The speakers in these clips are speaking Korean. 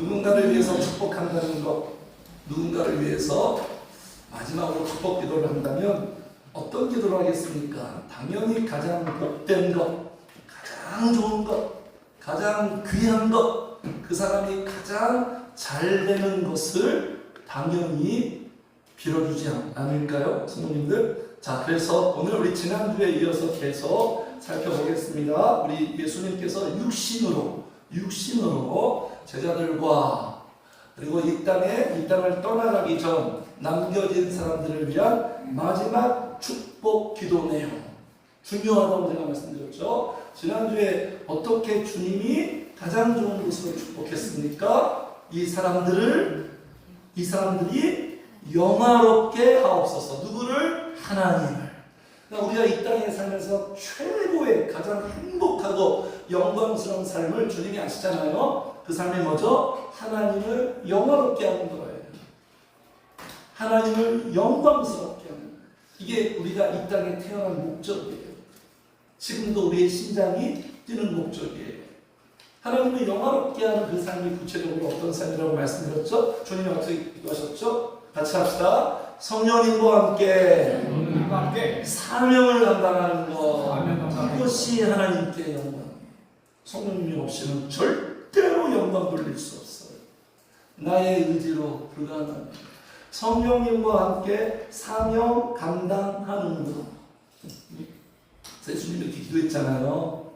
누군가를 위해서 축복한다는 것, 누군가를 위해서 마지막으로 축복 기도를 한다면 어떤 기도를 하겠습니까? 당연히 가장 복된 것, 가장 좋은 것, 가장 귀한 것, 그 사람이 가장 잘 되는 것을 당연히 빌어주지 않을까요? 성도님들? 자, 그래서 오늘 우리 지난주에 이어서 계속 살펴보겠습니다. 우리 예수님께서 육신으로 제자들과 그리고 이 땅을 떠나가기 전 남겨진 사람들을 위한 마지막 축복 기도 내용, 중요하다고 제가 말씀드렸죠. 지난주에 어떻게 주님이 가장 좋은 것으로 축복했습니까? 이 사람들이 영화롭게 하옵소서. 누구를? 하나님을. 그러니까 우리가 이 땅에 살면서 최고의 가장 행복하고 영광스러운 삶을 주님이 아시잖아요. 그 삶이 뭐죠? 하나님을 영화롭게 하는 거예요. 하나님을 영광스럽게 하는 거예요. 이게 우리가 이 땅에 태어난 목적이에요. 지금도 우리의 심장이 뛰는 목적이에요. 하나님을 영화롭게 하는 그 삶이 구체적으로 어떤 삶이라고 말씀드렸죠? 주님이 어떻게 기도하셨죠? 같이 합시다. 성령님과 함께 사명을 감당하는 것, 이것이 하나님께 영광. 성령님이 없이는 절대로 영광 돌릴 수 없어요. 나의 의지로 불가능합니다. 성령님과 함께 사명 감당하는 것. 예수님이 이렇게 기도했잖아요.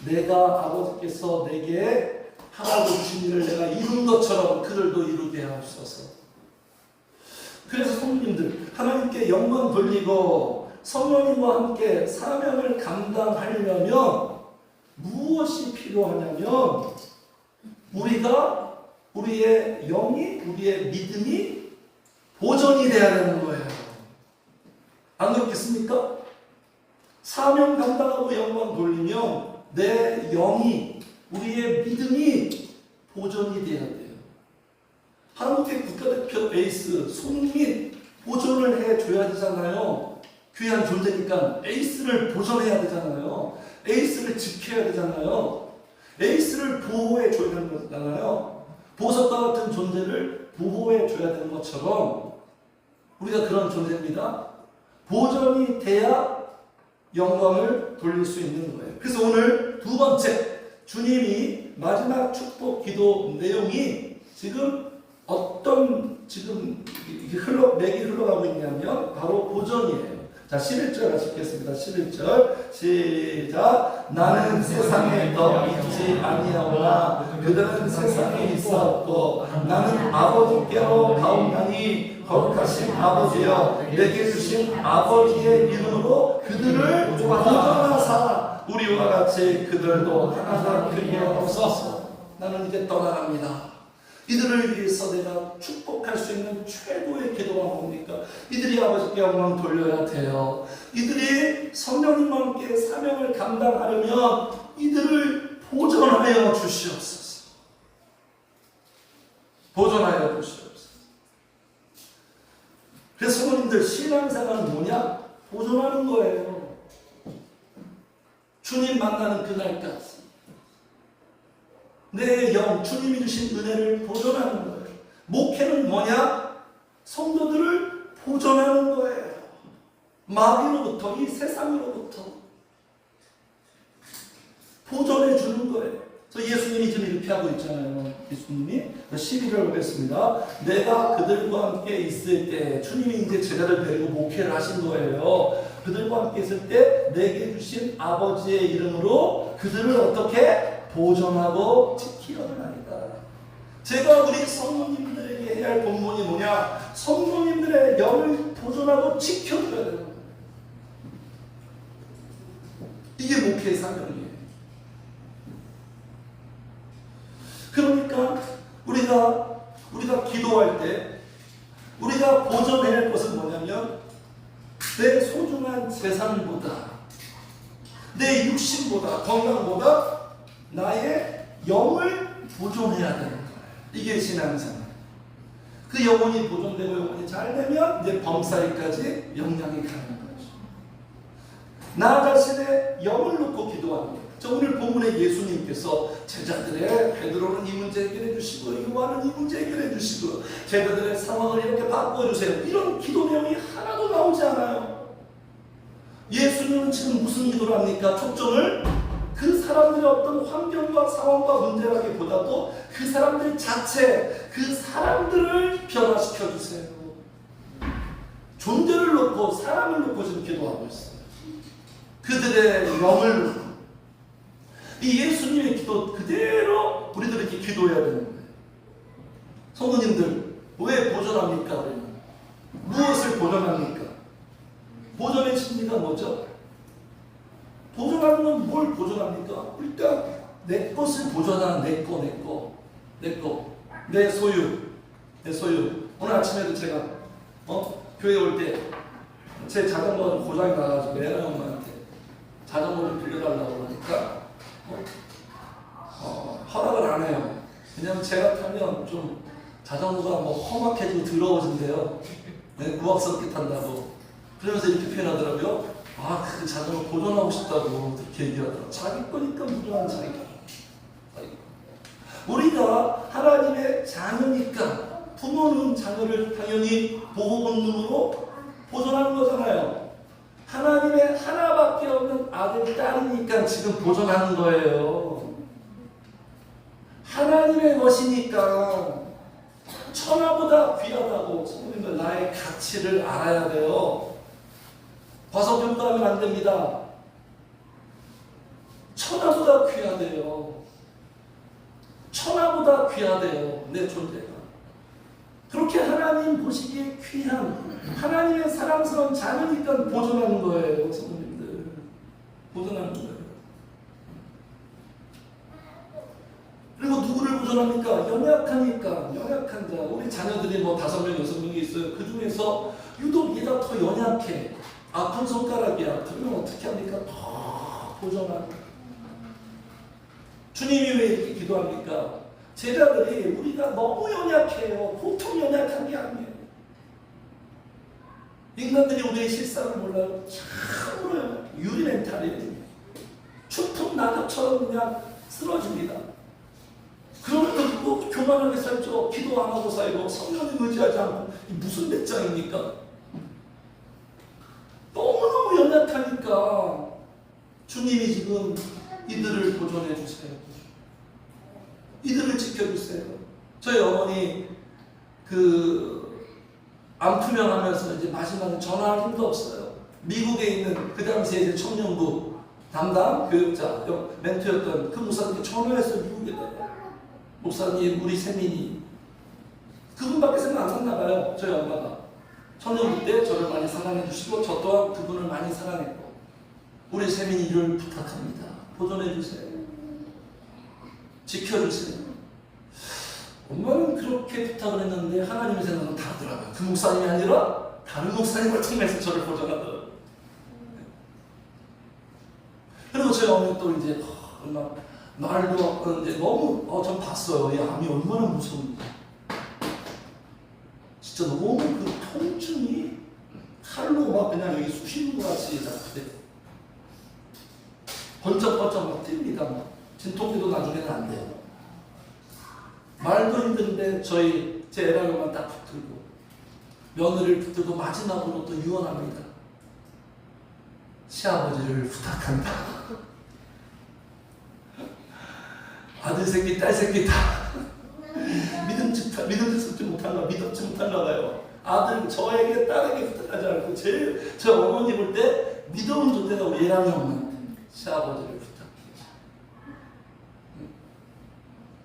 내가 아버지께서 내게 하라고 주신 일을 내가 이룬 것처럼 그들도 이루게 하옵소서. 그래서 성도님들, 하나님께 영광 돌리고 성령님과 함께 사명을 감당하려면 무엇이 필요하냐면 우리의 영이, 우리의 믿음이 보존이 돼야 되는 거예요. 안 그렇겠습니까? 사명 감당하고 영광 돌리면 내 영이, 우리의 믿음이 보존이 돼야 돼요. 한국의 국가대표 에이스 손흥민 보존을 해줘야 되잖아요. 귀한 존재니까 에이스를 보존해야 되잖아요. 에이스를 지켜야 되잖아요. 에이스를 보호해줘야 되는 거잖아요. 보석과 같은 존재를 보호해줘야 되는 것처럼 우리가 그런 존재입니다. 보존이 돼야 영광을 돌릴 수 있는 거예요. 그래서 오늘 두 번째, 주님이 마지막 축복 기도 내용이 맥이 흘러가고 있냐면 바로 보존이에요. 자, 11절 같이 읽겠습니다. 11절 시작. 나는 세상에 더 있지 아니하오나 그들은 세상에 있사옵고 나는 아버지께로 가옵나니 거룩하신 아버지여 내게 주신 아버지의 이름으로 그들을 보존하사 우리와 같이 그들도 하나가 되게 하옵소서. 나는 이제 떠나갑니다. 이들을 위해서 내가 축복할 수 있는 최고의 기도가 뭡니까? 이들이 아버지께 영광 돌려야 돼요. 이들이 성령님과 함께 사명을 감당하려면 이들을 보존하여 주시옵소서. 보존하여 주시옵소서. 그래서 성도님들, 신앙생활은 뭐냐? 보존하는 거예요. 주님 만나는 그날까지 내 영, 주님이 주신 은혜를 보존하는 거예요. 목회는 뭐냐? 성도들을 보존하는 거예요. 마귀로부터, 이 세상으로부터 보존해 주는 거예요. 그래서 예수님이 지금 이렇게 하고 있잖아요. 예수님이 12절 보겠습니다. 내가 그들과 함께 있을 때, 주님이 이제 제자를 데리고 목회를 하신 거예요. 그들과 함께 있을 때 내게 주신 아버지의 이름으로 그들을 어떻게 보존하고 지키려나이다. 제가 우리 성도님들에게 해야 할 본문이 뭐냐? 성도님들의 영을 보존하고 지켜줘야 되는 거예요. 이게 목회의 사명이에요. 그러니까 우리가 기도할 때 우리가 보존해야 할 것은 뭐냐면 내 소중한 재산보다, 내 육신보다, 건강보다 나의 영을 보존해야 되는 거예요. 이게 신앙생활. 그 영혼이 보존되고 영혼이 잘 되면 이제 범사에까지 영향이 가는 거죠. 나 자신의 영을 놓고 기도하는 거예요. 자, 오늘 본문에 예수님께서 제자들의 베드로는 이 문제 해결해 주시고 요한은 이 문제 해결해 주시고 제자들의 상황을 이렇게 바꿔 주세요. 이런 기도 내용이 하나도 나오지 않아요. 예수님은 지금 무슨 기도를 합니까? 초점을 그 사람들의 어떤 환경과 상황과 문제라기보다도 그 사람들 자체, 그 사람들을 변화시켜 주세요. 존재를 놓고 사람을 놓고 지금 기도하고 있어요. 그들의 영을 놓고. 이 예수님의 기도 그대로 우리들이 이렇게 기도해야 되는 거예요. 성도님들 왜 보존합니까? 우리는? 무엇을 보존합니까? 보존의 심리가 뭐죠? 보존하는 건 뭘 보존합니까? 일단 내 것을 보존하는 내 소유. 오늘 아침에도 제가 교회 올 때 제 자전거가 고장이 나가지고 애나 엄마한테 자전거를 빌려달라고 그러니까 허락을 안 해요. 왜냐면 제가 타면 좀 자전거가 험악해지고 더러워진대요. 네, 구악스럽게 탄다고. 그러면서 이렇게 표현하더라고요. 그 자전거 보존하고 싶다고 그렇게 얘기하더라고요. 자기 거니까 무조건 자기 거. 우리가 하나님의 자녀니까 부모는 자녀를 당연히 보호 본능으로 보존하는 거잖아요. 하나님의 하나밖에 없는 아들, 딸이니까 지금 보존하는 거예요. 하나님의 것이니까 천하보다 귀하다고 성도님들 나의 가치를 알아야 돼요. 과소평가하면 안 됩니다. 천하보다 귀하대요. 천하보다 귀하대요. 내 존재가. 그렇게 하나님 보시기에 귀한 하나님의 사랑스러운 자녀니까 보존하는 거예요. 성도님들. 보존하는 거예요. 그리고 누구를 보존합니까? 연약하니까. 연약한 자. 우리 자녀들이 5명, 6명이 있어요. 그 중에서 유독 얘가 더 연약해. 아픈 손가락이야. 그러면 어떻게 합니까? 더 보존하는. 주님이 왜 이렇게 기도합니까? 제자들이 우리가 너무 연약해요. 보통 연약한 게 아니에요. 인간들이 우리의 실상을 몰라요. 참으로 유리멘탈이에요. 추풍 낙엽처럼 그냥 쓰러집니다. 그러면 또 교만하게 살죠. 기도 안 하고 살고 성령을 의지하지 않고 무슨 배짱입니까? 너무너무 연약하니까 주님이 지금 이들을 보존해 주세요. 이들을 지켜주세요. 저희 어머니 암투명 하면서 이제 마지막에 전화할 힘도 없어요. 미국에 있는 그 당시에 이제 청년부 담당 교육자 멘토였던 그 목사님께 전화해서 미국에다가 목사님 우리 세민이 그분밖에 생각 안 났나 봐요. 저희 엄마가 청년부 때 저를 많이 사랑해 주시고 저 또한 그분을 많이 사랑했고 우리 세민이를 부탁합니다. 보존해 주세요. 지켜주세요. 엄마는 그렇게 부탁을 했는데 하나님의 생각은 다르더라고요. 그 목사님이 아니라 다른 목사님을 통해서 저를 보존하더라고요. 그리고 저희 어머니 또 이제 말도 이제 너무 전 봤어요. 이 암이 얼마나 무서운지. 진짜 너무 그 통증이 칼로 막 그냥 여기 쑤시는 것 같이 잡히대. 번쩍번쩍 막 뜁니다. 막. 진통제도 나중에는 안 돼요. 말도 힘든데 제 애랑만 딱 붙들고 며느리를 붙들고 마지막으로 또 유언합니다. 시아버지를 부탁한다. 아들 새끼 딸 새끼 다 믿음직지 못한가 봐요. 아들 저에게 딸에게 부탁하지 않고 저 어머니 볼 때 믿어온 존재가 우리 애랑이 엄마한테 시아버지를 부탁해.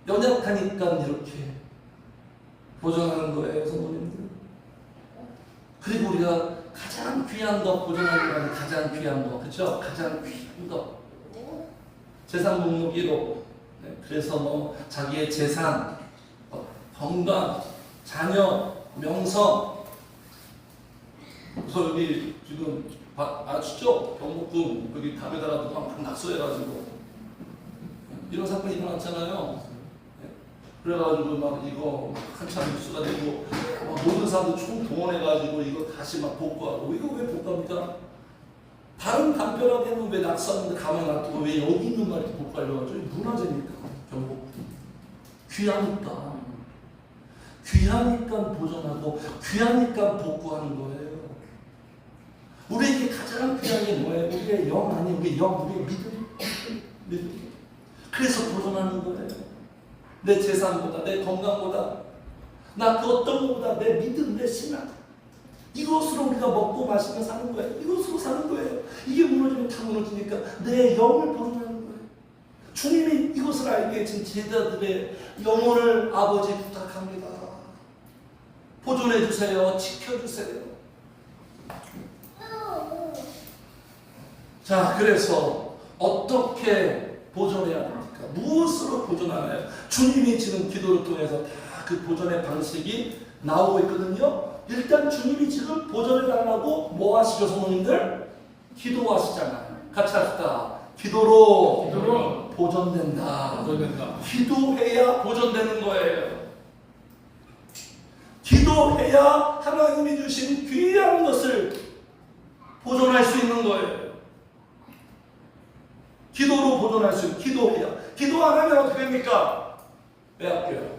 연약하니까 이렇게 보존하는 거예요, 성도님들. 그리고 우리가 가장 귀한 거 보존하려고 하는 가장 귀한 거, 그렇죠? 가장 귀한 거. 재산 목록 1호. 네, 그래서 자기의 재산, 건강, 자녀, 명성. 그래서 여기 지금 아시죠? 경복궁 여기 담에다가 막 낙서해가지고 이런 사건이 일어났잖아요. 그래가지고 막 이거 한참 뉴스가 되고 모든 사람들 총 동원해가지고 이거 다시 막 복구하고. 이거 왜 복구합니까? 다른 간편하게는 왜 낙서하는데 가만히 놔두고 왜 여기 있는 말이 못 갈려가지고 문화재니까 결국 귀하니까 보존하고 귀하니까 복구하는 거예요. 우리에게 가장 귀한 게 뭐예요? 우리의 영 아니 우리의 믿음. 그래서 보존하는 거예요. 내 재산보다 내 건강보다 나 그 어떤 것보다 내 믿음 내 신앙 이것으로 우리가 먹고 마시며 사는 거예요. 이것으로 사는 거예요. 이게 무너지면 다 무너지니까 내 영을 보존하는 거예요. 주님이 이것을 알게 해준 제자들의 영혼을 아버지 부탁합니다. 보존해 주세요. 지켜주세요. 자, 그래서 어떻게 보존해야 됩니까? 무엇으로 보존하나요? 주님이 지금 기도를 통해서 다 그 보존의 방식이 나오고 있거든요. 일단 주님이 지금 보존을 달라고 뭐 하시죠, 성도님들? 기도하시잖아요. 같이 합시다. 기도로 보존된다. 기도해야 보존되는 거예요. 기도해야 하나님이 주신 귀한 것을 보존할 수 있는 거예요. 기도로 보존할 수 있는, 기도해야. 기도 안 하면 어떻게 됩니까? 빼앗겨요.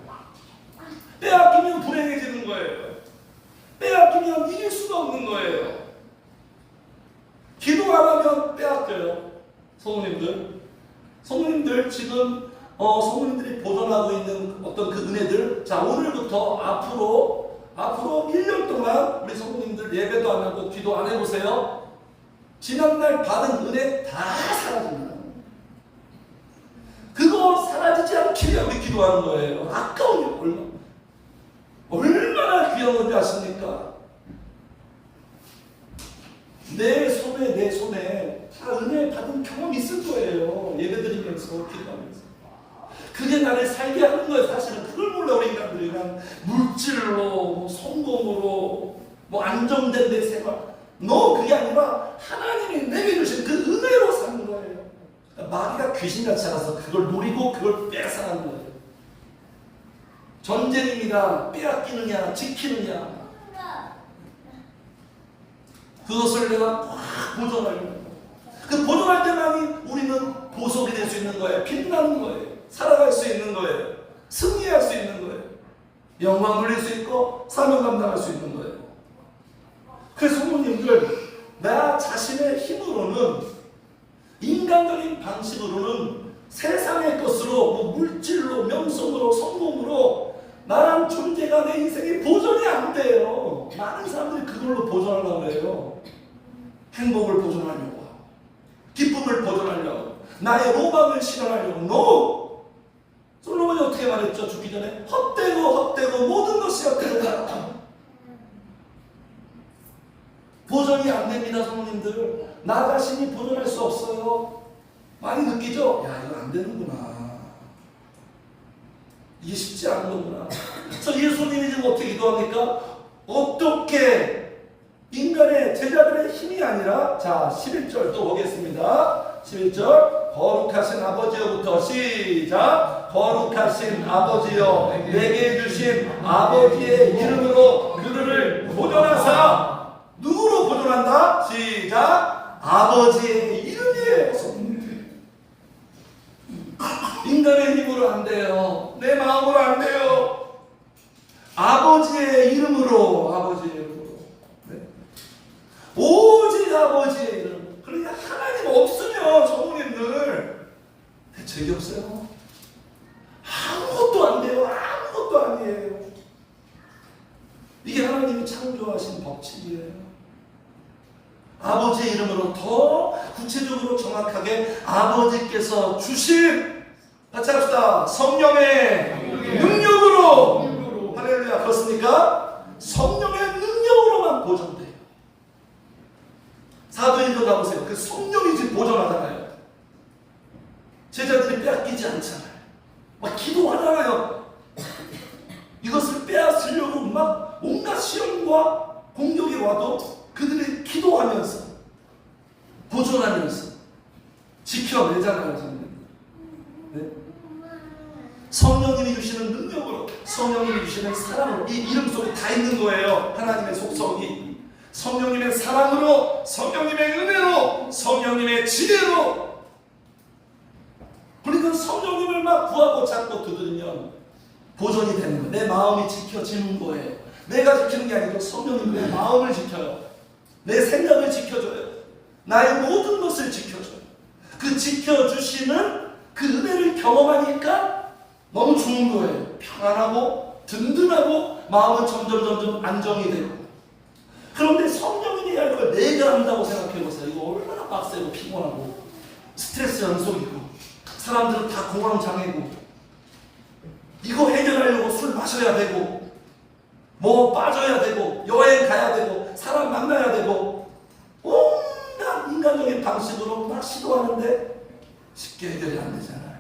빼앗기면 불행해지는 거예요. 빼앗기면 이길 수가 없는 거예요. 기도 안 하면 빼앗겨요. 성도님들 지금 성도님들이 보존하고 있는 어떤 그 은혜들, 자 오늘부터 앞으로 1년 동안 우리 성도님들 예배도 안 하고 기도 안 해보세요. 지난날 받은 은혜 다 사라집니다. 그거 사라지지 않기를 우리 기도하는 거예요. 아까운 게 얼마나 귀한 건지 아십니까? 내 손에 다 은혜 받은 경험이 있을 거예요. 예배드리면서 기도하면서 그게 나를 살게 하는 거예요. 사실은 그걸 몰라 우리 인간들이. 그냥 물질로 성공으로 안정된 내 생활 그게 아니라 하나님이 내게 주신 그 은혜로 사는 거예요. 마귀가 귀신같이 알아서 그걸 노리고 그걸 뺏어가는 거예요. 전쟁입니다. 빼앗기느냐 지키느냐 그것을 내가 꽉 보존하려고. 그 보존할 때만이 우리는 보석이 될 수 있는 거예요. 빛나는 거예요. 살아갈 수 있는 거예요. 승리할 수 있는 거예요. 영광 돌릴 수 있고 사명 감당할 수 있는 거예요. 그래서 성도님들 나 자신의 힘으로는 인간적인 방식으로는 세상의 것으로 물질로 명성으로 성공으로 나란 존재가 내 인생이 보존이 안 돼요. 많은 사람들이 그걸로 보존하려고 해요. 행복을 보존하려고 하고 기쁨을 보존하려고 나의 로망을 실현하려고. No! 솔로몬이 어떻게 말했죠? 죽기 전에 헛되고 모든 것이 헛되다. 보존이 안 됩니다. 성도님들 나 자신이 보존할 수 없어요. 많이 느끼죠? 야 이거 안 되는구나. 이게 쉽지 않은 거구나. 그래서 예수님이 지금 어떻게 기도합니까? 어떻게 인간의 제자들의 힘이 아니라 자 11절 또 보겠습니다. 11절 거룩하신 아버지여부터 시작. 거룩하신 아버지여 내게 주신 아버지의 이름으로 그들을 보존하사. 누구로 보존한다? 시작. 아버지의 이름이에요. 인간의 힘으로 안 돼요. 내 마음으로 안 돼요. 아버지의 이름으로. 네? 오직 아버지의 이름. 그러니까 하나님 없으면 성도님들 대책이 없어요. 아무것도 안 돼요. 아무것도 아니에요. 이게 하나님이 창조하신 법칙이에요. 아버지의 이름으로 더 구체적으로 정확하게 아버지께서 주신 같이 합시다. 성령의 능력으로. 할렐루야. 그렇습니까? 성령의 능력으로만 보존돼요. 사도행전 가보세요. 그 성령이 지금 보존하잖아요. 제자들이 빼앗기지 않잖아요. 막 기도하잖아요. 이것을 빼앗으려고 막 온갖 시험과 공격이 와도 그들이 기도하면서 보존하면서 지켜내잖아요. 네? 성령님이 주시는 능력으로 성령님이 주시는 사랑으로 이 이름 속에 다 있는 거예요. 하나님의 속성이. 성령님의 사랑으로, 성령님의 은혜로, 성령님의 지혜로. 그러니까 성령님을 막 구하고 찾고 두드리면 보존이 되는 거예요. 내 마음이 지켜지는 거예요. 내가 지키는 게 아니고 성령님이 내 마음을 지켜요. 내 생각을 지켜줘요. 나의 모든 것을 지켜줘요. 그 지켜주시는 그 은혜를 경험하니까 너무 좋은 거예요. 평안하고 든든하고 마음은 점점 안정이 되고. 그런데 성령님이 할 걸 내가 한다고 생각해보세요. 이거 얼마나 빡세고 피곤하고 스트레스 연속이고 사람들은 다 공황장애고 이거 해결하려고 술 마셔야 되고 뭐 빠져야 되고 여행 가야 되고 사람 만나야 되고 온갖 인간적인 방식으로 막 시도하는데 쉽게 해결이 안 되잖아요.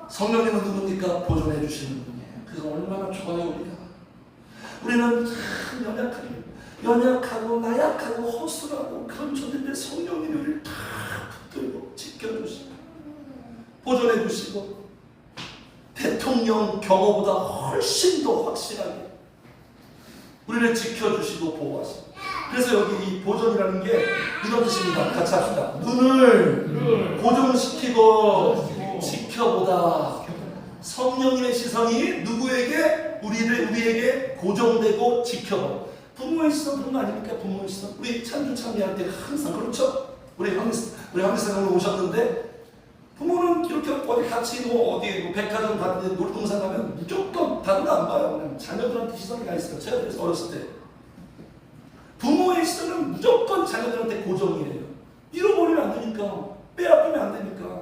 성령님은 누굽니까? 보존해 주시는 분이에요. 그래서 얼마나 좋아요 우리가. 우리는 참 연약하고 나약하고 허술하고 그런 존재인데 성령님이 우리를 다 붙들고 지켜주시고 보존해 주시고 대통령 경호보다 훨씬 더 확실하게 우리를 지켜주시고 보호하시고. 그래서 여기 이 보존이라는 게 이런 뜻입니다. 같이 합시다. 눈을 고정시키고 지켜보다. 성령님의 시선이 누구에게? 우리에게 고정되고 지켜봐. 부모의 시선 그런 거 아닙니까? 부모의 시선. 우리 찬미할 때 항상 그렇죠? 우리 황미사님 오셨는데 부모는 이렇게 어디 같이 어디 백화점 가는데 놀이동산 가면 무조건 다른 거 안 봐요. 그냥 자녀들한테 시선이 가 있어요. 제가 그래서 어렸을 때 부모의 시선은 무조건 자녀들한테 고정이에요. 잃어버리면 안 되니까, 빼앗기면 안 되니까.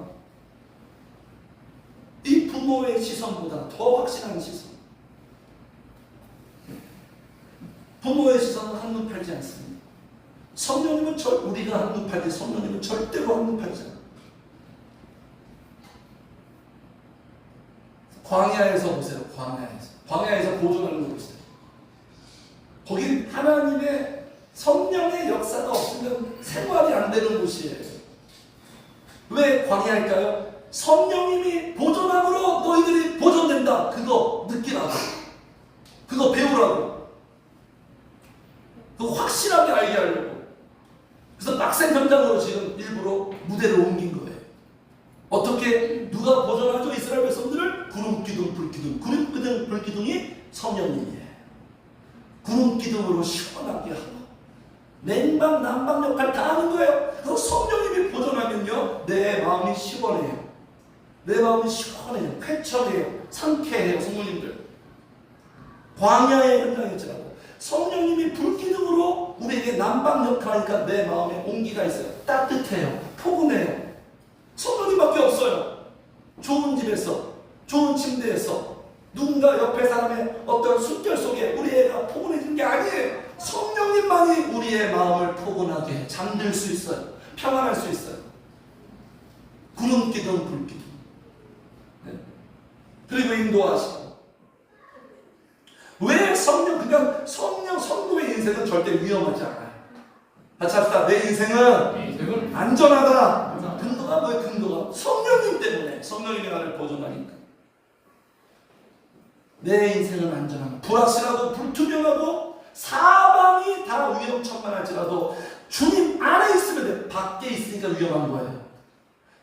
이 부모의 시선보다 더 확실한 시선. 부모의 시선은 한눈 팔지 않습니다. 성령님은 우리가 한눈 팔지 성령님은 절대로 한눈 팔지 않아요. 광야에서 보세요. 광야에서 보존하는 거 보세요. 거긴 하나님의 성령의 역사가 없으면 생활이 안 되는 곳이에요. 왜 광야일까요? 성령님이 보존함으로 너희들이 보존된다. 그거 느끼라고. 그거 배우라고. 그거 확실하게 알게 하려고. 그래서 빡센 현장으로 지금 일부러 무대를 옮긴 거예요. 어떻게 누가 보존하죠? 이스라엘 백성들을 구름 기둥, 불 기둥. 구름 기둥, 불 기둥이 성령님이에요. 구름 기둥으로 시원하게 하고 냉방, 난방 역할 다 하는 거예요. 그래서 성령님이 보존하면요, 내 마음이 시원해요. 내 마음이 시원해요. 쾌청해요. 상쾌해요. 성령님들. 광야의 현장이지라고. 성령님이 불기둥으로 우리에게 난방 역할하니까 내 마음에 온기가 있어요. 따뜻해요. 포근해요. 성령님밖에 없어요. 좋은 집에서, 좋은 침대에서 누군가 옆에 사람의 어떤 숨결 속에 우리 애가 포근해지는 게 아니에요. 성령님만이 우리의 마음을 포근하게 잠들 수 있어요. 평안할 수 있어요. 구름기둥, 불기둥. 네. 그리고 인도하시고. 왜 그냥 성도의 인생은 절대 위험하지 않아요. 같이 합시다. 내 인생은 안전하다. 근거가 뭐예요? 근거가 성령님 때문에. 성령님이 나를 보존하니까. 내 인생은 안전하고 불확실하고 불투명하고 사방이 다 위험천만할지라도 주님 안에 있으면 돼. 밖에 있으니까 위험한 거예요.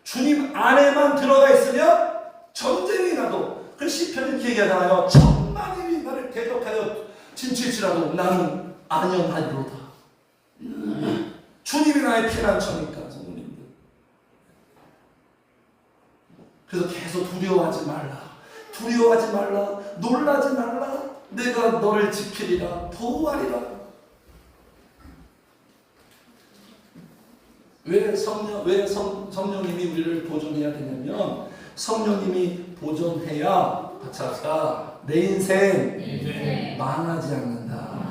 주님 안에만 들어가 있으면 전쟁이 나도, 그 시편 이렇게 얘기하잖아요. 천만인이 나를 대적하여 진칠지라도 나는 안연하리로다. 주님이 나의 피난처니까. 성도님들. 그래서 계속 두려워하지 말라. 두려워하지 말라. 놀라지 말라. 내가 너를 지키리라. 보호하리라. 왜 성령님이 우리를 보존해야 되냐면, 성령님이 보존해야 같이 합시다. 내 인생 망하지 않는다.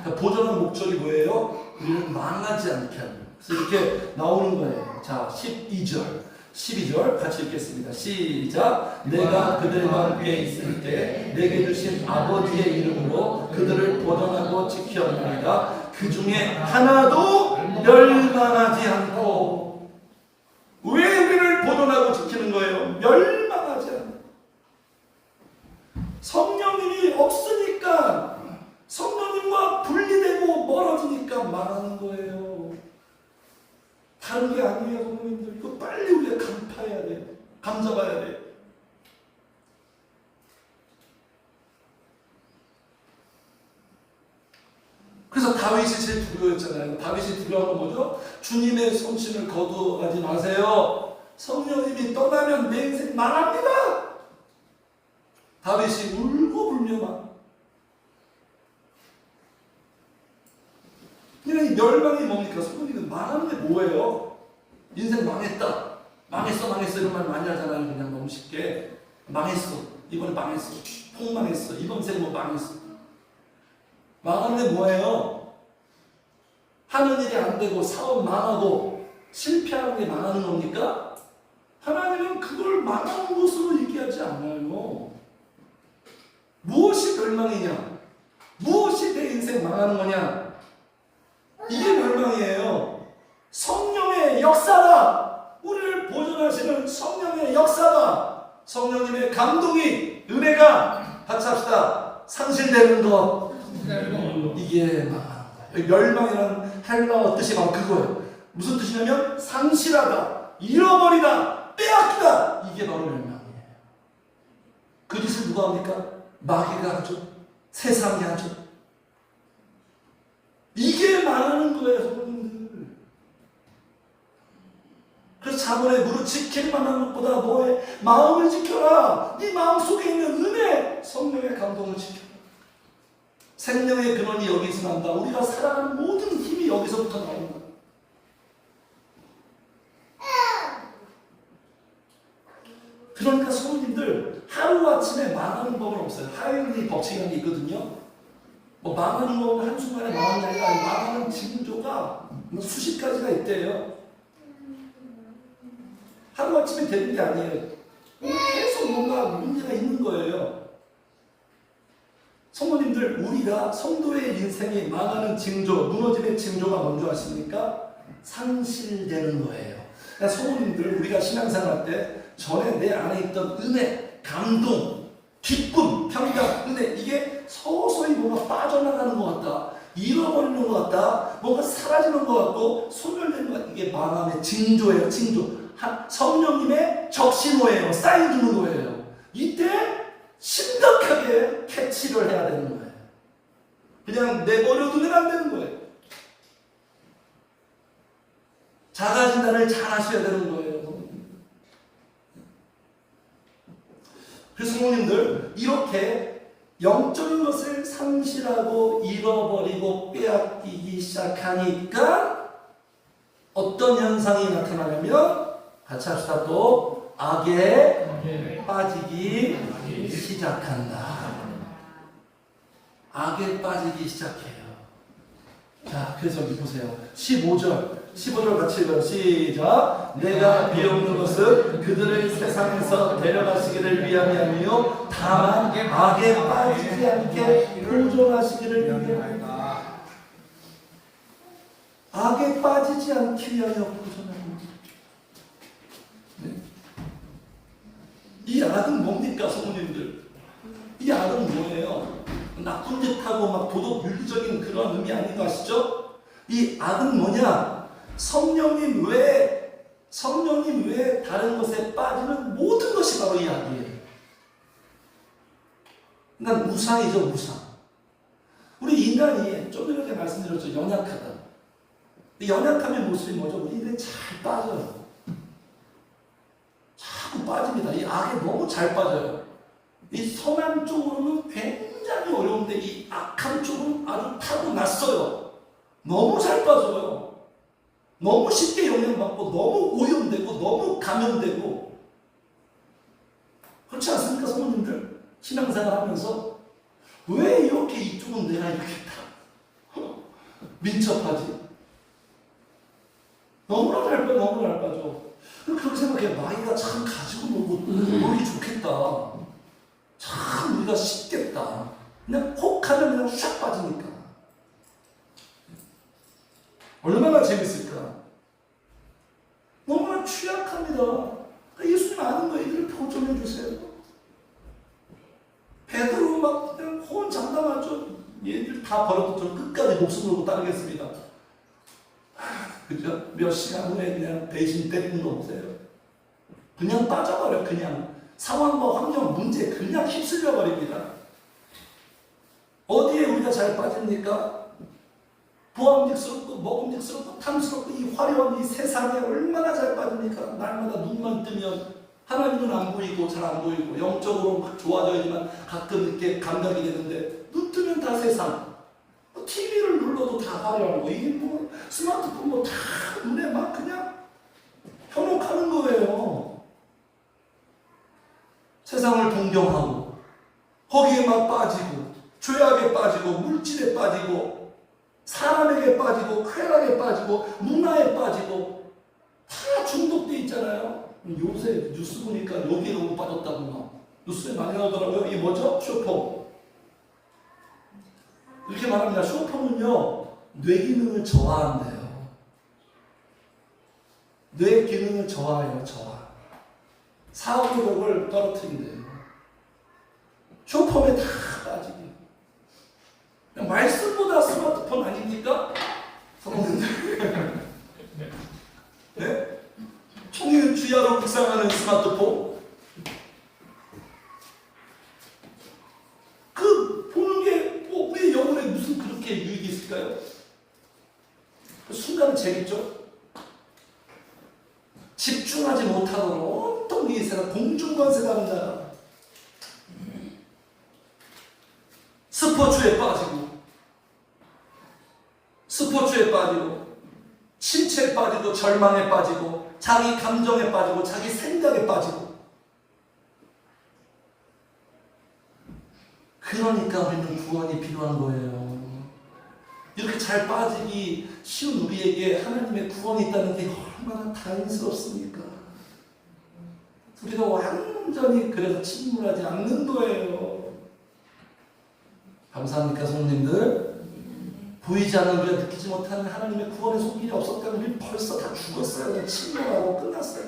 그러니까 보존한 목적이 뭐예요? 우리를 망하지 않게 하는. 그래서 이렇게 나오는 거예요. 자, 12절 같이 읽겠습니다. 시작. 내가 그들과 함께 있을 때 내게 주신 아버지의 이름으로 그들을 보존하고 지켰나이다. 그 중에 하나도 멸망하지 않고. 왜 우리를 보존하고 지키는 거예요? 멸망하지 않고. 성령님이 없으니까 교회가 망하는 거예요. 다른 게 아니에요, 성도님들. 이거 빨리 우리가 간파해야 돼요. 감잡아야 돼요. 그래서 다윗이 제일 두려워했잖아요. 다윗이 두려워한 건 뭐죠? 주님의 손신을 거두어가지 마세요. 성령님이 떠나면 내 인생 망합니다. 다윗이 울고 불며 막. 그냥 멸망이 뭡니까? 성령님은 망하는 게 뭐예요? 인생 망했다. 망했어. 이런 말 많이 하잖아요. 그냥 너무 쉽게. 망했어. 이번에 망했어. 폭망했어. 이번 인생 뭐 망했어. 망하는 게 뭐예요? 하는 일이 안 되고 사업 망하고 실패하는 게 망하는 겁니까? 하나님은 그걸 망하는 것으로 얘기하지 않아요. 무엇이 멸망이냐? 무엇이 내 인생 망하는 거냐? 이게 멸망이에요. 성령의 역사가, 우리를 보존하시는 성령의 역사가, 성령님의 감동이, 은혜가, 같이 합시다, 상실되는 것, 이게 망하는 거예요. 멸망이라는 헬라어 뜻이 바로 그거예요. 무슨 뜻이냐면 상실하다, 잃어버리다, 빼앗기다. 이게 바로 멸망이에요. 그 짓을 누가 합니까? 마귀가 하죠. 세상이 하죠. 이게 망하는 거예요, 성도님들. 그래서 자본에 무릎 지킬 만한 것보다 너의 마음을 지켜라. 네 마음 속에 있는 은혜, 성령의 감동을 지켜라. 생명의 근원이 여기서 난다. 우리가 살아가는 모든 힘이 여기서부터 나온다. 그러니까 성도님들, 하루아침에 망하는 법은 없어요. 하이리 법칙이라는 게 있거든요. 뭐 망하는 건 한순간에 망하는 게 아니라 망하는 징조가 수십 가지가 있대요. 하루아침에 되는 게 아니에요. 계속 뭔가 문제가 있는 거예요. 성도님들, 우리가 성도의 인생이 망하는 징조, 무너짐의 징조가 뭔지 아십니까? 상실되는 거예요. 그러니까 성도님들, 우리가 신앙생활 때 전에 내 안에 있던 은혜, 감동, 기쁨, 평강, 은혜, 이게 서서히 뭔가 빠져나가는 것 같다, 잃어버리는 것 같다, 뭔가 사라지는 것 같고 소멸되는 것 같다. 이게 망함의 징조예요. 징조. 성령님의 적신호예요. 사인 주는 거예요. 이때 심각하게 캐치를 해야 되는 거예요. 그냥 내버려두면 안 되는 거예요. 자가 진단을 잘 하셔야 되는 거예요. 그래서 성도님들, 이렇게 영적인 것을 상실하고 잃어버리고 빼앗기기 시작하니까 어떤 현상이 나타나냐면, 같이 합시다. 또 악에 빠지기 시작한다. 악에 빠지기 시작해요. 자, 그래서 여기 보세요. 15절 같이 읽어요. 시작. 내가 비옵는 것은 그들을 세상에서 데려가시기를 위함이며 다만 악에 빠지지 않게 보존하시기를 위함이다. 악에 빠지지 않기 위하여 보존합니다. 네? 이 악은 뭡니까, 성도님들? 이 악은 뭐예요? 나쁜 짓하고 막 도덕 윤리적인 그런 의미 아닌 거 아시죠? 이 악은 뭐냐? 성령님 외에 다른 것에 빠지는 모든 것이 바로 이 악이에요. 그러니까 무상이죠, 무상. 우리 인간이 좀 전에 말씀드렸죠, 연약하다. 연약함의 모습이 뭐죠? 우리 인간이 잘 빠져요. 자꾸 빠집니다. 이 악에 너무 잘 빠져요. 이 선한 쪽으로는 굉장히 어려운데 이 악한 쪽은 아주 타고났어요. 너무 잘 빠져요. 너무 쉽게 영향받고 너무 오염되고 너무 감염되고. 그렇지 않습니까, 성도님들? 신앙생활 하면서 왜 이렇게 이쪽은 내가 이렇게 다 민첩하지? 너무나 잘 빠져, 너무나 잘 빠져. 그렇게 생각해. 마귀가 참 가지고 놀기 좋겠다. 참 우리가 쉽겠다. 그냥 혹 하면 그냥 샥 빠지니까. 얼마나 재밌을까? 너무나 취약합니다. 예수님 아는 거 얘기를 보존해 주세요. 베드로 막 그냥 호언장담하죠. 얘들 다 버려도 저는 끝까지 목숨 걸고 따르겠습니다. 그죠? 몇 시간 후에 그냥 대신 때리는 거 보세요. 그냥 빠져버려. 그냥 상황과 환경, 문제 그냥 휩쓸려 버립니다. 어디에 우리가 잘 빠집니까? 보암직스럽고 먹음직스럽고 탐스럽고 이 화려한 이 세상에 얼마나 잘 빠집니까? 날마다 눈만 뜨면 하나님은 안 보이고 잘 안 보이고 영적으로 막 좋아져야지만 가끔 이렇게 감각이 되는데 눈 뜨면 다 세상. TV를 눌러도 다 화려하고 이게 뭐 스마트폰 뭐 다 눈에 막 그냥 현혹하는 거예요. 세상을 동경하고 거기에 막 빠지고 죄악에 빠지고 물질에 빠지고 사람에게 빠지고 쾌락에 빠지고 문화에 빠지고 다 중독돼 있잖아요. 요새 뉴스 보니까 여기에 너무 빠졌다고 막 뉴스에 많이 나오더라고요. 이게 뭐죠? 쇼폼. 이렇게 말합니다. 쇼폼은요 뇌 기능을 저하한대요. 뇌 기능을 저하해요. 저하. 사고력을 떨어뜨린대요. 쇼폼에 다 빠지게. 말씀보다 스마트폰 아닙니까? 성공들. 네? 총일 주야로 묵상하는 스마트폰. 그 보는 게 뭐 우리의 영혼에 무슨 그렇게 유익이 있을까요? 그 순간은 재밌죠? 집중하지 못하도록 온통 이 세상 공중권세라는 나라. 스포츠에 빠지고 신체에 빠지고 절망에 빠지고 자기 감정에 빠지고 자기 생각에 빠지고. 그러니까 우리는 구원이 필요한 거예요. 이렇게 잘 빠지기 쉬운 우리에게 하나님의 구원이 있다는 게 얼마나 다행스럽습니까? 우리가 완전히 그래서 침몰하지 않는 거예요. 감사합니까, 성도님들? 보이지 않는 우리가 느끼지 못하는 하나님의 구원의 손길이 없었다면 우리 벌써 다 죽었어요. 그냥 침몰하고 끝났어요.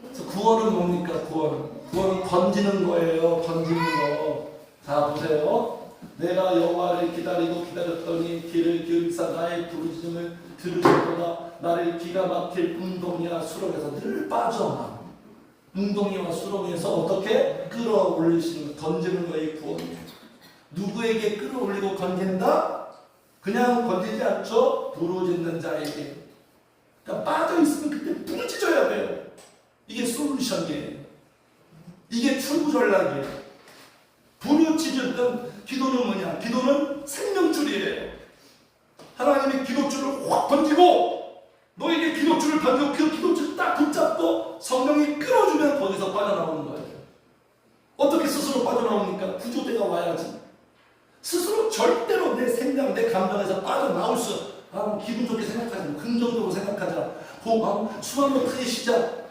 그래서 구원은 뭡니까? 구원은 건지는 거예요. 건지는 거. 자, 보세요. 내가 여호와를 기다렸더니 귀를 기울이사 나의 부르짖음을 들으셨도다. 나를 기가 막힐 웅덩이와 수렁에서 늘 빠져나. 웅덩이와 수렁에서 어떻게 끌어올리시는 거, 건지는 거의 구원이에요. 누구에게 끌어올리고 건진다? 그냥 건지지 않죠? 부르짖는 자에게. 그러니까 빠져있으면 그때 부르짖어야 돼요. 이게 솔루션이에요. 이게 출구전략이에요. 부르짖은 기도는 뭐냐? 기도는 생명줄이에요. 하나님의 기도줄을 확 던지고 너에게 기도줄을 던지고 그 기도줄을 딱 붙잡고 성령이 끌어주면 거기서 빠져나오는 거예요. 어떻게 스스로 빠져나옵니까? 구조대가 와야지. 스스로 절대로 내 생각, 내 감정에서 빠져나올 수 기분 좋게 생각하자. 긍정적으로 생각하자. 숨 한번 크게 쉬자.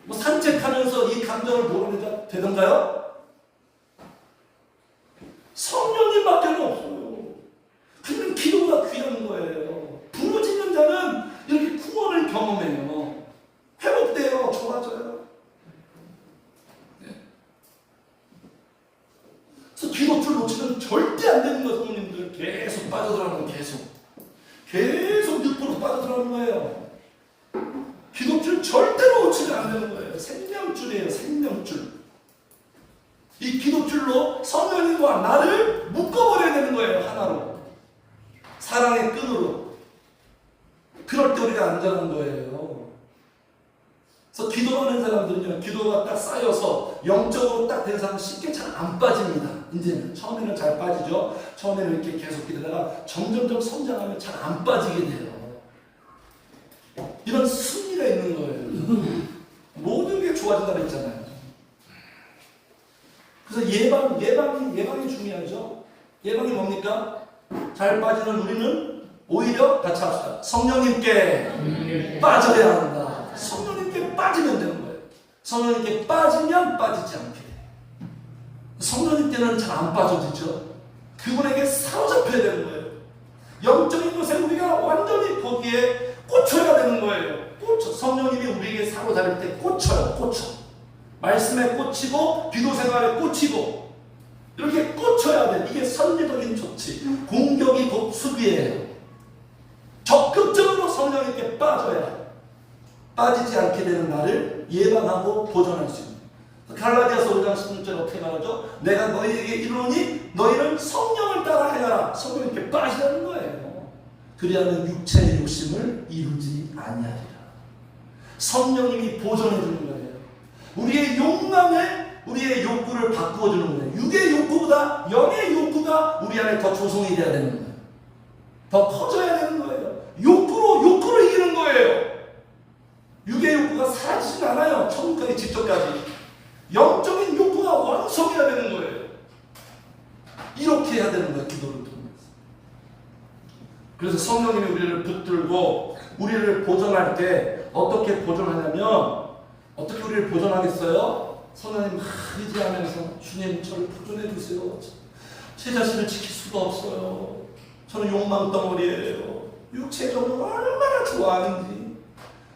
뭐 산책하면서 이 감정을 몰아내자 되던가요? 성령님밖에 없어요. 그냥 기도가 귀한 거예요. 부르짖는 자는 이렇게 구원을 경험해요. 회복돼요. 좋아져요. 네. 그래서 기도줄 놓치면 절대 안 되는 거예요. 성령님들 계속 빠져들어가는 거예요. 계속 늪으로 빠져들어가는 거예요. 기도줄 절대로 놓치면 안 되는 거예요. 생명줄이에요. 생명줄. 이 기도줄로 성령님과 나를 묶어버려야 되는 거예요. 하나로. 사랑의 끈으로. 그럴 때 우리가 안전한 거예요. 그래서 기도하는 사람들은요. 기도가 딱 쌓여서 영적으로 딱 된 사람은 쉽게 잘 안 빠집니다. 이제는. 처음에는 잘 빠지죠. 처음에는 이렇게 계속 기도다가 점점점 성장하면 잘 안 빠지게 돼요. 이런 승리가 있는 거예요. 모든 게 좋아진다고 했잖아요. 그래서 예방이 중요하죠. 예방이 뭡니까? 잘 빠지는 우리는 오히려 같이 합시다. 성령님께 빠져야 한다. 성령님께 빠지면 되는 거예요. 성령님께 빠지면 빠지지 않게 돼요. 성령님께는 잘 안 빠져지죠. 그분에게 사로잡혀야 되는 거예요. 영적인 것에 우리가 완전히 거기에 꽂혀야 되는 거예요. 성령님이 우리에게 사로잡을 때 꽂혀요. 말씀에 꽂히고 기도 생활에 꽂히고 이렇게 꽂혀야 돼. 이게 선제적인 조치. 공격이 곧 수비예요. 적극적으로 성령님께 빠지지 않게 되는 나를 예방하고 보존할 수 있는. 갈라디아서 5장 16절 어떻게 말하죠? 내가 너희에게 이르노니 너희는 성령을 따라 행하라. 성령이 이렇게 빠지라는 거예요. 그리하면 육체의 욕심을 이루지 아니하리라. 성령님이 보존해 주는 거예요. 우리의 욕망을, 우리의 욕구를 바꾸어 주는 거예요. 육의 욕구보다 영의 욕구가 우리 안에 더 조성이 돼야 되는 거예요. 더 커져야 되는 거예요. 욕구로 이기는 거예요. 육의 욕구가 사라지진 않아요. 천국 가기 직전까지. 영적인 욕구가 왕성해야 되는 거예요. 이렇게 해야 되는 거예요. 기도를 통해서. 그래서 성령님이 우리를 붙들고 우리를 보존할 때 어떻게 보존하냐면, 어떻게 우리를 보존하겠어요? 성령님 의지하면서 주님 저를 보존해 주세요. 제 자신을 지킬 수가 없어요. 저는 욕망 덩어리예요. 육체적으로 얼마나 좋아하는지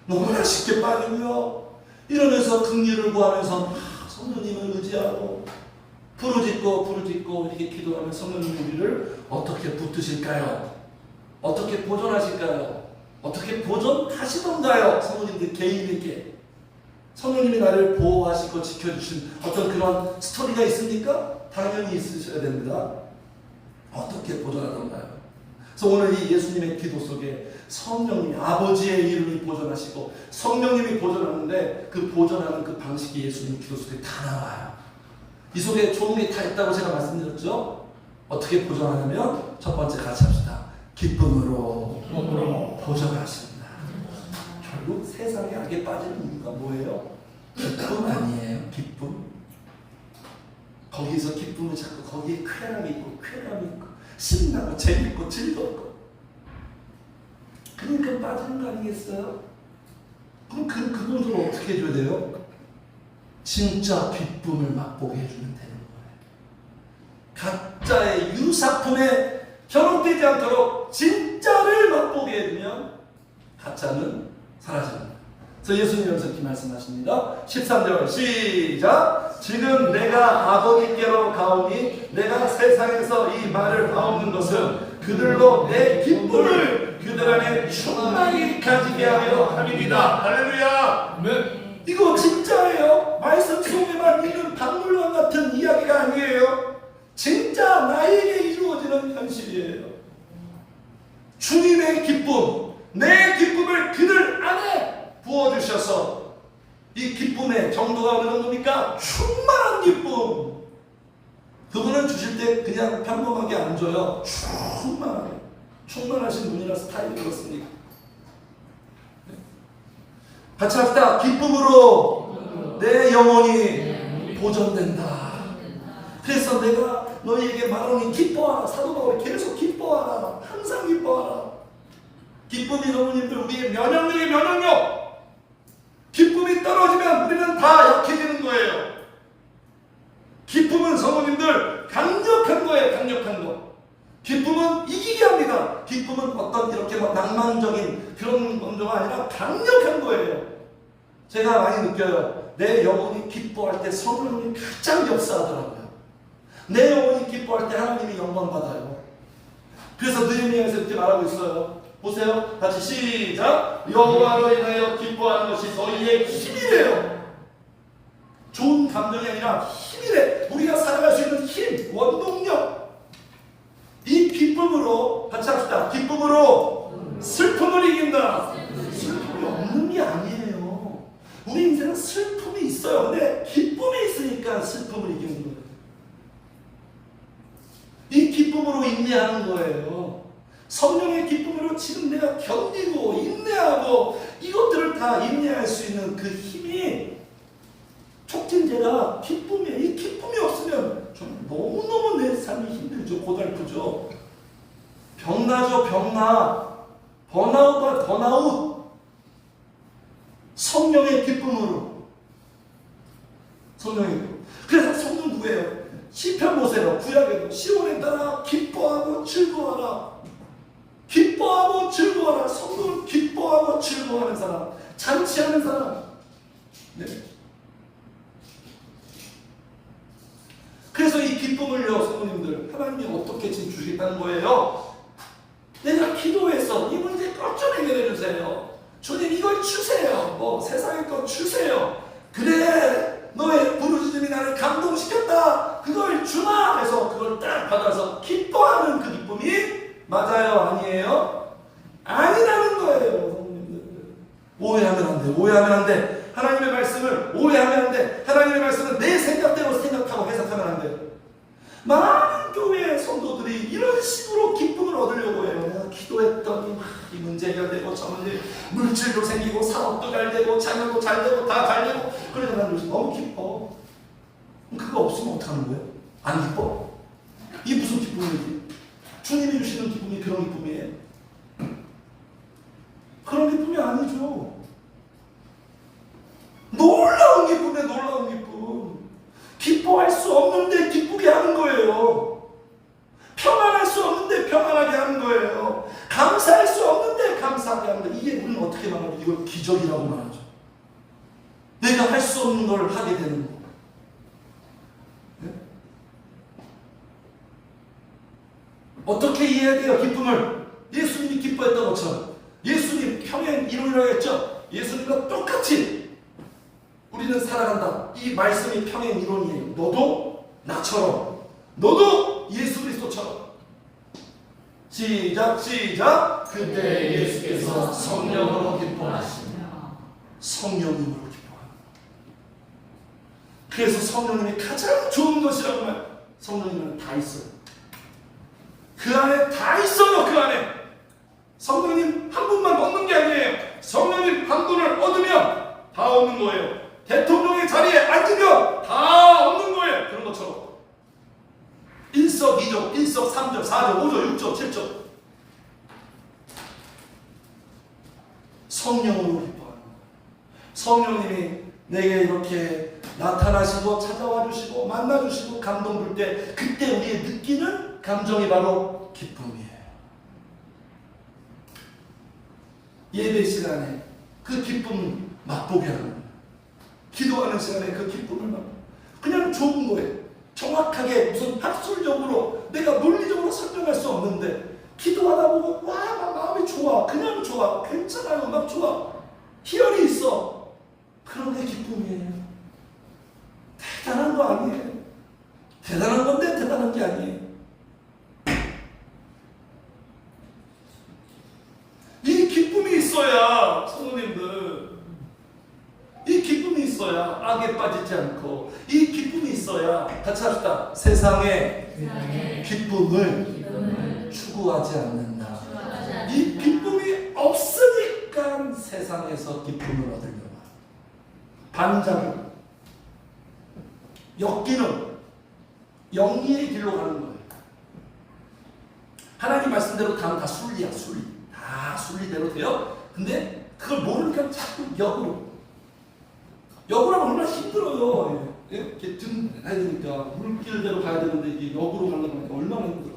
너무나 쉽게 빠지고요. 이러면서 긍휼을 구하면서 성령님을 의지하고 부르짖고 이렇게 기도하면 성령님이 우리를 어떻게 붙드실까요? 어떻게 보존하실까요? 어떻게 보존하시던가요? 성령님들 개인에게 성령님이 나를 보호하시고 지켜주신 어떤 그런 스토리가 있습니까? 당연히 있으셔야 됩니다. 어떻게 보존하던가요? 그래서 오늘 이 예수님의 기도 속에 성령님이, 아버지의 이름이 보존하시고 성령님이 보존하는데 그 보존하는 그 방식이 예수님 기도 속에 다 나와요. 이 속에 좋은 게 다 있다고 제가 말씀드렸죠? 어떻게 보존하냐면 첫 번째 같이 합시다. 기쁨으로 보존하십니다. 결국 세상의 악에 빠지는 이유가 뭐예요? 기쁨 아니에요? 기쁨. 거기서 기쁨을 찾고 거기에 쾌락이 있고 신나고 재밌고 즐겁고, 그러니까 빠지는 거 아니겠어요? 그럼 그분들은 어떻게 해줘야 돼요? 진짜 기쁨을 맛보게 해주면 되는 거예요. 가짜의 유사품에 현혹되지 않도록 진짜를 맛보게 해주면 가짜는 사라집니다. 그래서 예수님께서 이렇게 말씀하십니다. 13절 시작. 지금 내가 아버지께로 가오니 내가 세상에서 이 말을 하옵는 것은 그들로 내 기쁨을 그들 안에 충만히 가지게 하려 함이니이다. 할렐루야. 네. 이거 진짜예요. 말씀 속에만 있는 박물관 같은 이야기가 아니에요. 진짜 나에게 이루어지는 현실이에요. 주님의 기쁨, 내 기쁨을 그들 안에 부어주셔서 이 기쁨의 정도가 어느 정도입니까? 충만한 기쁨. 그분은 주실 때 그냥 평범하게 안 줘요. 충만하게. 충만하신 분이라 스타일이 그렇습니까? 같이 합시다. 기쁨으로 내 영혼이 보존된다. 그래서 내가 너희에게 말하니 기뻐하라. 사도 바울이 계속 기뻐하라. 항상 기뻐하라. 기쁨이 여러분들 우리의 면역력의 면역력. 기쁨이 떨어지면 우리는 다 약해지는 거예요. 기쁨은 성도님들 강력한 거예요. 강력한 거. 기쁨은 이기게 합니다. 기쁨은 어떤 이렇게 막 낭만적인 그런 건조가 아니라 강력한 거예요. 제가 많이 느껴요. 내 영혼이 기뻐할 때 성령님이 가장 역사하더라고요. 내 영혼이 기뻐할 때 하나님이 영광 받아요. 그래서 느헤미야에서 이렇게 말하고 있어요. 보세요. 같이 시작. 여호와로 인하여 기뻐하는 것이 너희의 힘이래요. 좋은 감정이 아니라 힘이래. 우리가 살아갈 수 있는 힘, 원동력. 이 기쁨으로 같이 합시다. 기쁨으로 슬픔을 이긴다. 슬픔이 없는 게 아니에요. 우리 인생은 슬픔이 있어요. 근데 기쁨이 있으니까 슬픔을 이기는 거예요. 이 기쁨으로 인내하는 거예요. 성령의 기쁨으로 지금 내가 견디고 인내하고 이것들을 다 인내할 수 있는 그 힘이 촉진제가 기쁨이에요. 이 기쁨이 없으면 좀 너무너무 내 삶이 힘들죠. 고달프죠. 병나죠. 병나. 번아웃과 번아웃. 성령의 기쁨으로. 성령의 기쁨. 그래서 성령 누구예요? 시편 보세요. 구약에도 시온에 따라 기뻐하고 즐거워하라. 기뻐하고 즐거워하라. 성도는 기뻐하고 즐거워하는 사람, 잔치하는 사람. 네. 그래서 이 기쁨을요, 성도님들, 하나님이 어떻게 주시겠다는 거예요? 내가 기도해서 이 문제 꼭 좀 해결해 주세요. 주님 이걸 주세요. 세상의 것 주세요. 그래, 너의 부르짖음이 나를 감동시켰다. 그걸 주마 해서 그걸 딱 받아서 기뻐하는 그 기쁨이 맞아요? 아니에요? 아니라는 거예요. 오해하면 안 돼. 오해하면 안 돼. 하나님의 말씀을 오해하면 안 돼. 하나님의 말씀을 내 생각대로 생각하고 해석하면 안 돼요. 많은 교회 성도들이 이런 식으로 기쁨을 얻으려고 해요. 내가 기도했더니 이 문제 해결되고 저 문제 물질도 생기고 사업도 잘 되고 자녀도 잘 되고 다 잘 되고 그래서 난 요즘 너무 기뻐. 그거 없으면 어떡하는 거예요? 안 기뻐? 이게 무슨 기쁨이지? 주님이 주시는 기쁨이 그런 기쁨이에요? 그런 기쁨이 아니죠. 놀라운 기쁨이에요. 놀라운 기쁨. 기뻐할 수 없는데 기쁘게 하는 거예요. 평안할 수 없는데 평안하게 하는 거예요. 감사할 수 없는데 감사하게 하는 거예요. 이게 우리는 어떻게 말하죠? 이걸 기적이라고 말하죠. 내가 할 수 없는 걸 하게 되는 거. 네? 어떻게 이해해야 돼요? 기쁨을. 예수님이 기뻐했던 것처럼. 예수님 평행 이루리라 했죠. 예수님과 똑같이 우리는 살아간다. 이 말씀이 평행 이론이에요. 너도 나처럼, 너도 예수 그리스도처럼. 시작. 그때 예수께서 성령으로 기뻐하시며 성령님으로 기뻐합니다. 그래서 성령님이 가장 좋은 것이라고 말. 성령님은 다 있어요. 그 안에 다 있어요. 그 안에 성령님 한 분만 얻는 게 아니에요. 성령님 한 분을 얻으면 다 얻는 거예요. 대통령의 자리에 앉으면 다 얻는 거예요. 그런 것처럼 일석이조, 일석삼조, 4조, 5조, 6조, 7조 성령으로 기뻐하는 거예요. 성령님이 내게 이렇게 나타나시고 찾아와 주시고 만나 주시고 감동 줄 때 그때 우리의 느끼는 감정이 바로 기쁨이에요. 예배 시간에 그 기쁨 맛보게 하는 거예요. 기도하는 시간에 그 기쁨을 맛보게. 그냥 좋은 거예요. 정확하게 무슨 학술적으로 내가 논리적으로 설명할 수 없는데 기도하다 보면 와 마음이 좋아. 그냥 좋아. 괜찮아요. 막 좋아. 희열이 있어. 그런 게 기쁨이에요. 대단한 거 아니에요. 대단한 건데 대단한 게 아니에요. 이 기쁨이 있어야 성도님들 이 기쁨이 있어야 악에 빠지지 않고 이 기쁨이 있어야 같이 합시다. 세상에 기쁨을 추구하지 않는다. 이 기쁨이 없으니까 세상에서 기쁨을 얻으려고 반작용 역기능 영리의 길로 가는 거예요. 하나님 말씀대로 다 순리야. 순리 다 순리대로 돼요. 근데 그걸 모르니까 자꾸 역으로 하면 얼마나 힘들어요. 이렇게 등 해야 되니까 물길대로 가야 되는데 이게 역으로 가려고 하니까 얼마나 힘들어요.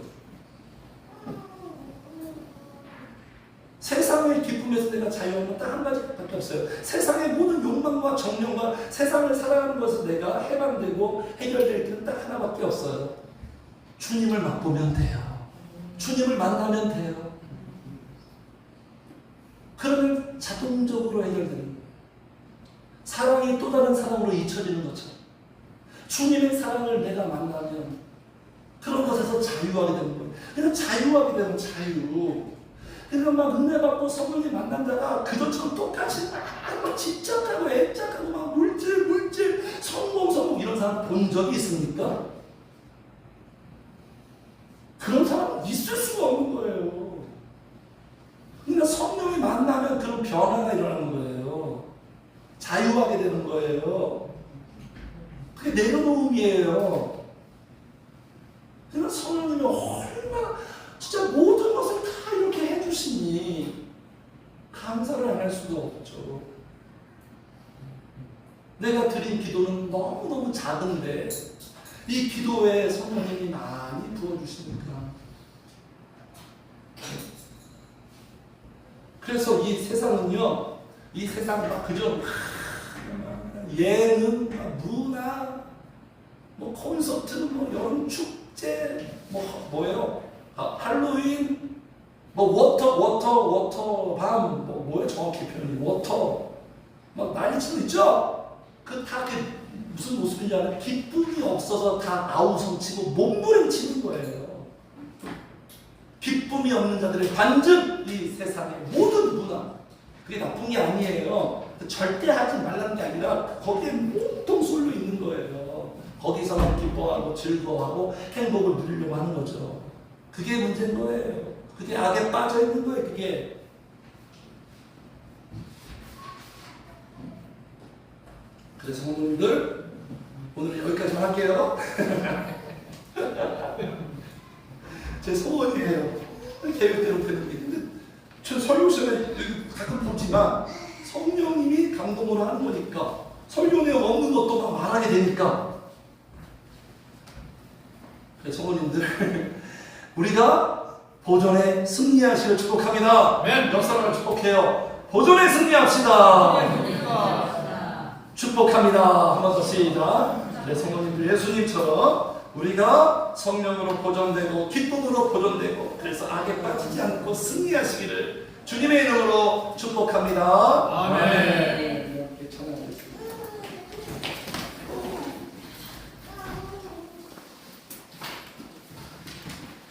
세상의 기쁨에서 내가 자유하는 건 딱 한 가지밖에 없어요. 세상의 모든 욕망과 정령과 세상을 살아가는 것에서 내가 해방되고 해결될 길은 딱 하나밖에 없어요. 주님을 맛보면 돼요. 주님을 만나면 돼요. 그러면 자동적으로 해결되는 거예요. 사랑이 또 다른 사랑으로 잊혀지는 것처럼 주님의 사랑을 내가 만나면 그런 것에서 자유하게 되는 거예요. 그러니까 자유하게 되는 자유. 그러니까 막 은혜 받고 성령님 만난 자가 그것처럼 똑같이 막 집착하고 애착하고 막 물질 성공 이런 사람 본 적이 있습니까? 그런 사람은 있을 수가 없는 거예요. 그러니까 성령이 만나면 그런 변화가 일어나는 거예요. 자유하게 되는 거예요. 그게 내려놓음이에요. 그러니까 성령님이 얼마나 진짜 모든 것을 다 이렇게 해주시니 감사를 안 할 수가 없죠. 내가 드린 기도는 너무너무 작은데 이 기도에 성령님이 많이 부어주시니까 그래서 이 세상은요 이 세상이 막 그저 예능, 문화, 뭐 콘서트, 뭐 연축제, 뭐예요? 할로윈, 워터, 뭐야 정확히 표현이, 워터, 막 난리치고 있죠? 무슨 모습인지 아는 기쁨이 없어서 다 아우성치고 몸부림치는 거예요. 기쁨이 없는 자들의 반증, 이 세상의 모든 문화, 그게 나쁜 게 아니에요. 절대 하지 말라는 게 아니라 거기에 몸통 쏠려 있는 거예요. 거기서만 기뻐하고 즐거워하고 행복을 누리려고 하는 거죠. 그게 문제인 거예요. 그게 악에 빠져 있는 거예요. 그게. 그래서 성도님들 오늘 여기까지만 할게요. 제 소원이에요. 계획대로 되는 게. 근데 저 설교 시간에 가끔 보지만 성령님이 감동으로 하는 거니까 설교 내용 없는 것도 막 말하게 되니까. 그래서 성도님들 우리가 보존에 승리하시길 축복합니다. 역사를 축복해요. 보존에 승리합시다. 축복합니다. 한 번 더 시작. 네, 성도님들 예수님처럼 우리가 성령으로 보존되고 기쁨으로 보존되고 그래서 악에 빠지지 않고 승리하시기를 주님의 이름으로 축복합니다. 아멘.